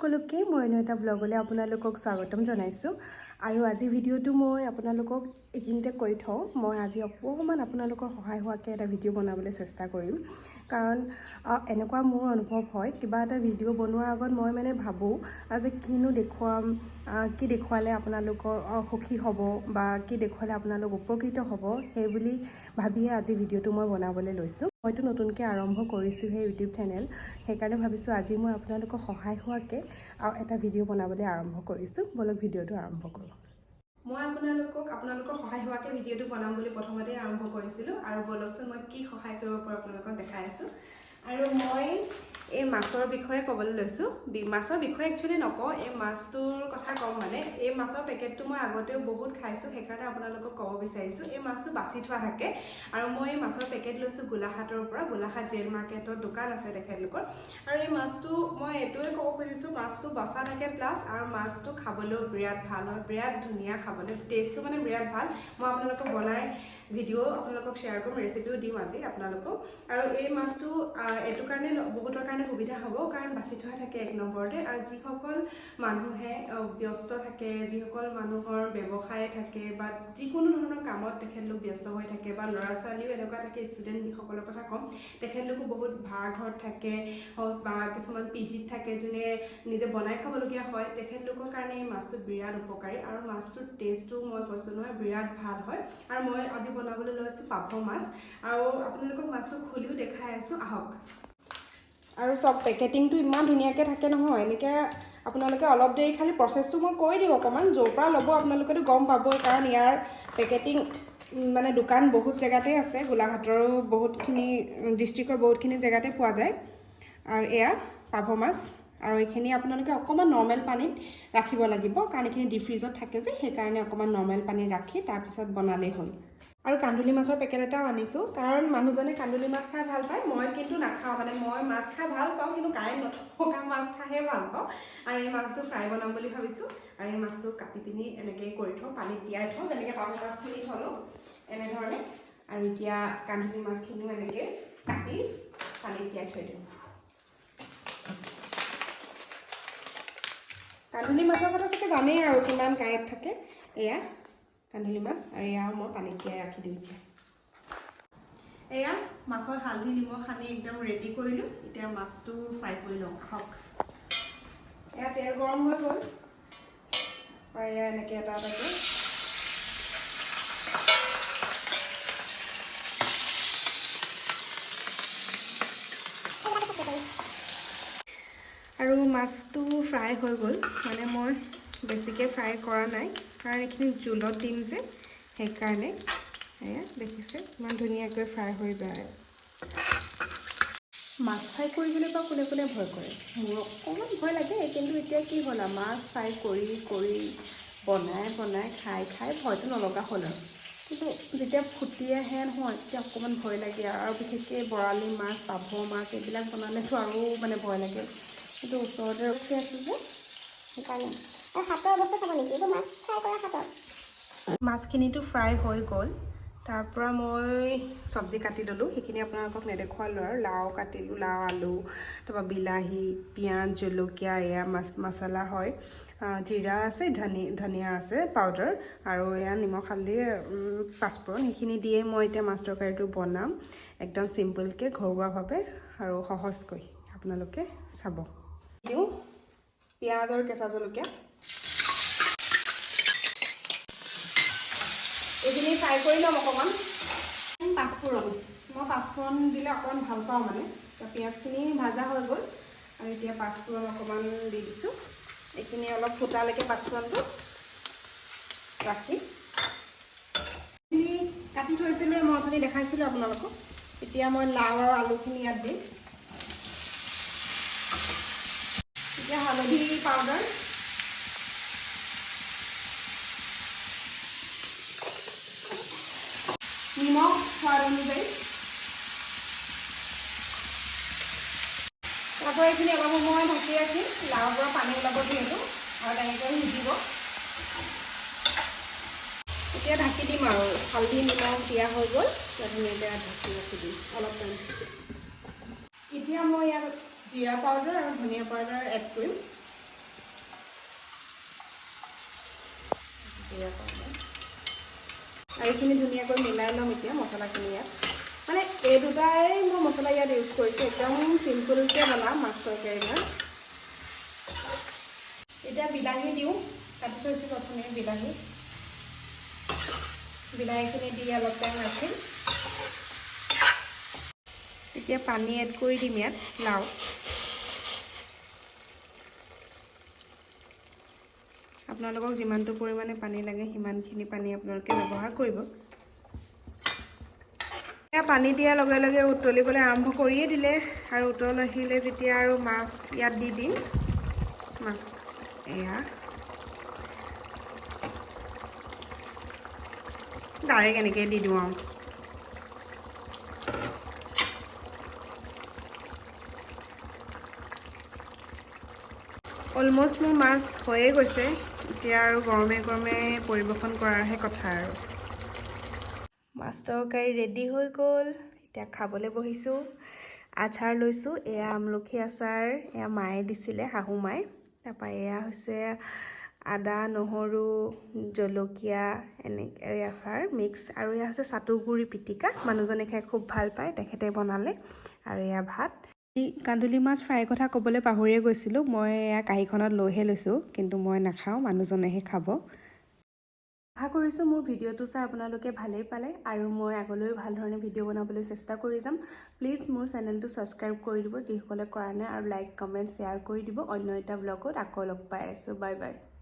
সকলোকে মই অন্য এটা ব্লগলৈ আপোনালোকক স্বাগতম জনাইছোঁ আৰু আজি ভিডিঅ'টো মই আপোনালোকক এইখিনিতে কৈ থওঁ মই আজি অকণমান আপোনালোকৰ সহায় হোৱাকৈ এটা ভিডিঅ' বনাবলৈ চেষ্টা কৰিম কাৰণ এনেকুৱা মোৰ অনুভৱ হয় কিবা এটা ভিডিঅ' বনোৱাৰ আগত মই মানে ভাবোঁ যে কিনো দেখুৱাম কি দেখুৱালে আপোনালোকৰ সুখী হ'ব বা কি দেখুৱালে আপোনালোক উপকৃত হ'ব সেই বুলি ভাবিয়ে আজি ভিডিঅ'টো মই বনাবলৈ লৈছোঁ মইতো নতুনকৈ আৰম্ভ কৰিছোঁহে ইউটিউব চেনেল সেইকাৰণে ভাবিছোঁ আজি মই আপোনালোকক সহায় হোৱাকৈ এটা ভিডিঅ' বনাবলৈ আৰম্ভ কৰিছোঁ বলক ভিডিঅ'টো আৰম্ভ কৰোঁ মই আপোনালোকৰ সহায় হোৱাকৈ ভিডিঅ'টো বনাম বুলি প্ৰথমতে আৰম্ভ কৰিছিলোঁ আৰু বলকচোন মই কি সহায় কৰিব পাৰোঁ আপোনালোকক দেখাই আছোঁ আৰু মই এই মাছৰ বিষয়ে ক'বলৈ লৈছোঁ মাছৰ বিষয়ে একচুৱেলি নকওঁ এই মাছটোৰ কথা ক'ম মানে এই মাছৰ পেকেটটো মই আগতেও বহুত খাইছোঁ সেইকাৰণে আপোনালোকক ক'ব বিচাৰিছোঁ এই মাছটো বাছি থোৱা থাকে আৰু মই এই মাছৰ পেকেট লৈছোঁ গোলাঘাটৰ পৰা গোলাঘাট জেইল মাৰ্কেটত দোকান আছে তেখেতলোকৰ আৰু এই মাছটো মই এইটোৱে ক'ব খুজিছোঁ মাছটো বচা থাকে প্লাছ আৰু মাছটো খাবলৈও বিৰাট ভাল হয় বিৰাট ধুনীয়া খাবলৈ টেষ্টটো মানে বিৰাট ভাল মই আপোনালোকক বনাই ভিডিঅ' আপোনালোকক শ্বেয়াৰ কৰিম ৰেচিপিও দিম আজি আপোনালোকক আৰু এই মাছটো এইটো কাৰণে বহুতৰ কাৰণে সুবিধা হ'ব কাৰণ বাছি থোৱা থাকে এক নম্বৰতে আৰু যিসকল মানুহে ব্যস্ত থাকে যিসকল মানুহৰ ব্যৱসায় থাকে বা যিকোনো ধৰণৰ কামত তেখেতলোক ব্যস্ত হৈ থাকে বা ল'ৰা ছোৱালীও এনেকুৱা থাকে ষ্টুডেণ্টসকলৰ কথা ক'ম তেখেতলোকো বহুত ভাড়া ঘৰত থাকে বা কিছুমান পিজিত থাকে যোনে নিজে বনাই খাবলগীয়া হয় তেখেতলোকৰ কাৰণে এই মাছটো বিৰাট উপকাৰী আৰু মাছটোৰ টেষ্টটো মই কৈছোঁ নহয় বিৰাট ভাল হয় আৰু মই আজি বনাবলৈ লৈছোঁ পাভ মাছ আৰু আপোনালোকক মাছটো খুলিও দেখাই আছোঁ আহক আৰু চব পেকেটিংটো ইমান ধুনীয়াকৈ থাকে নহয় এনেকৈ আপোনালোকে অলপ দেৰি খালি প্ৰচেছটো মই কৈ দিওঁ অকণমান য'ৰ পৰা ল'ব আপোনালোকেতো গম পাবই কাৰণ ইয়াৰ পেকেটিং মানে দোকান বহুত জেগাতে আছে গোলাঘাটৰো বহুতখিনি ডিষ্ট্ৰিক্টৰ বহুতখিনি জেগাতে পোৱা যায় আৰু এয়া পাভ মাছ আৰু এইখিনি আপোনালোকে অকণমান নৰ্মেল পানীত ৰাখিব লাগিব কাৰণ এইখিনি ডিপ ফ্ৰিজত থাকে যে সেইকাৰণে অকণমান নৰ্মেল পানীত ৰাখি তাৰপিছত বনালেই হ'ল আৰু কান্দুলি মাছৰ পেকেট এটাও আনিছোঁ কাৰণ মানুহজনে কান্দুলি মাছ খাই ভাল পায় মই কিন্তু নাখাওঁ মানে মই মাছ খাই ভাল পাওঁ কিন্তু কাৰেণ্ট নথকা মাছ খাইহে ভাল পাওঁ আৰু এই মাছটো ফ্ৰাই বনাম বুলি ভাবিছোঁ আৰু এই মাছটো কাটি পিনি এনেকৈ কৰি থওঁ পানীত তিয়াই থওঁ যেনেকৈ পাভ মাছখিনি থলোঁ এনেধৰণে আৰু এতিয়া কান্দুলি মাছখিনিও এনেকৈ কাটি পানীত তিয়াই থৈ দিওঁ কান্দুলি মাছৰ কথা চাগে জানেই আৰু কিমান কাঁইট থাকে এয়া কান্দুলি মাছ আৰু এয়া মই পানীত তিয়াই ৰাখি দিওঁ এতিয়া এয়া মাছৰ হালধি নিমখ সানি একদম ৰেডি কৰিলোঁ এতিয়া মাছটো ফ্ৰাই কৰি লওঁ আহক এয়া তেল গৰম হৈ গ'ল আৰু এয়া এনেকৈ এটা এটাকৈ আৰু মাছটো ফ্ৰাই হৈ গ'ল মানে মই বেছিকৈ ফ্ৰাই কৰা নাই কাৰণ এইখিনি জোলত দিম যে সেইকাৰণে এয়া দেখিছে ইমান ধুনীয়াকৈ ফ্ৰাই হৈ যায় মাছ ফ্ৰাই কৰিবলৈ বা কোনে কোনে ভয় কৰে মোৰ অকণমান ভয় লাগে কিন্তু এতিয়া কি হ'ল আৰু মাছ ফ্ৰাই কৰি বনাই খাই ভয়টো নলগা হ'ল আৰু কিন্তু যেতিয়া ফুটি আহে নহয় তেতিয়া অকণমান ভয় লাগে আৰু বিশেষকৈ বৰালি মাছ পাভ মাছ এইবিলাক বনালেতো আৰু মানে ভয় লাগে কিন্তু ওচৰতে ৰখি আছোঁ যে সেইকাৰণে হাতৰ অৱস্থা চাব নেকি এইটো মাছ ফ্ৰাই কৰা হাতৰ মাছখিনিতো ফ্ৰাই হৈ গ'ল তাৰপৰা মই চব্জি কাটি ল'লোঁ সেইখিনি আপোনালোকক নেদেখুৱালোঁ আৰু লাও কাটিলোঁ লাও আলু তাৰপৰা বিলাহী পিঁয়াজ জলকীয়া এয়া মছলা হয় জিৰা আছে ধনিয়া আছে পাউডাৰ আৰু এয়া নিমখ হালধি পাঁচফোৰণ সেইখিনি দিয়ে মই এতিয়া মাছ তৰকাৰীটো বনাম একদম চিম্পলকৈ ঘৰুৱাভাৱে আৰু সহজকৈ আপোনালোকে চাব দিওঁ পিঁয়াজ আৰু কেঁচা জলকীয়া এইখিনি ফ্ৰাই কৰি ল'ম অকণমান পাঁচফোৰণ মই পাঁচফোৰণ দিলে অকণমান ভাল পাওঁ মানে পিঁয়াজখিনি ভাজা হৈ গ'ল আৰু এতিয়া পাঁচফোৰণ অকণমান দি দিছোঁ এইখিনি অলপ ফুটালৈকে পাঁচফোৰণটো ৰাখি এইখিনি কাটি থৈছিলোঁ মই অথনি দেখাইছিলোঁ আপোনালোকক এতিয়া মই লাও আৰু আলুখিনি ইয়াত দিম এতিয়া হালধি পাউডাৰ নিমখ সোৱাদ অনুযায়ী তাৰপৰা এইখিনি অলপ সময় ঢাকি ৰাখিম লাওৰ পৰা পানী ওলাব যিহেতু আৰু তেনেকৈ সিজিব এতিয়া ঢাকি দিম আৰু হালধি নিমখ দিয়া হৈ গ'ল ধুনীয়াকৈ ঢাকি ৰাখি দিম অলপ টাইম এতিয়া মই ইয়াত জিৰা পাউডাৰ আৰু ধনিয়া পাউডাৰ এড কৰিম জিৰা পাউডাৰ আৰু এইখিনি ধুনীয়াকৈ মিলাই ল'ম এতিয়া মছলাখিনি ইয়াত মানে এই দুটাই মই মছলা ইয়াত ইউজ কৰিছোঁ একদম চিম্পলকৈ বনাম মাছ তৰকাৰীখন এতিয়া বিলাহী দিওঁ কাটি থৈছোঁ প্ৰথমে বিলাহীখিনি দি অলপ টাইম ৰাখিম এতিয়া পানী এড কৰি দিম ইয়াত লাও আপোনালোকক যিমানটো পৰিমাণে পানী লাগে সিমানখিনি পানী আপোনালোকে ব্যৱহাৰ কৰিব এতিয়া পানী দিয়াৰ লগে লগে উতলিবলৈ আৰম্ভ কৰিয়ে দিলে আৰু উতল আহিলে যেতিয়া আৰু মাছ ইয়াত দি দিম মাছ এয়া ডাইৰেক্ট এনেকৈ দি দিওঁ আৰু অলমষ্ট মোৰ মাছ হৈয়ে গৈছে এতিয়া আৰু গৰমে গৰমে পৰিৱেশন কৰাৰহে কথা আৰু মাছ তৰকাৰী ৰেডি হৈ গ'ল এতিয়া খাবলৈ বহিছোঁ আচাৰ লৈছোঁ এয়া আমলখি আচাৰ এয়া মায়ে দিছিলে শাহু মায়ে তাৰপৰা এয়া হৈছে আদা নহৰু জলকীয়া এনেকৈ আচাৰ মিক্স আৰু এয়া হৈছে চাটুগুৰি পিটিকা মানুহজনে খাই খুব ভাল পায় তেখেতে বনালে আৰু এয়া ভাত কান্দুলি মাছ ফ্ৰাইৰ কথা ক'বলৈ পাহৰিয়ে গৈছিলোঁ মই এয়া কাঁহীখনত লৈহে লৈছোঁ কিন্তু মই নাখাওঁ মানুহজনেহে খাব আশা কৰিছোঁ মোৰ ভিডিঅ'টো চাই আপোনালোকে ভালেই পালে আৰু মই আগলৈও ভাল ধৰণে ভিডিঅ' বনাবলৈ চেষ্টা কৰি যাম প্লিজ মোৰ চেনেলটো ছাবস্ক্ৰাইব কৰি দিব যিসকলে কৰা নাই আৰু লাইক কমেণ্ট শ্বেয়াৰ কৰি দিব অন্য এটা ব্লগত আকৌ লগ পাই আছোঁ বাই বাই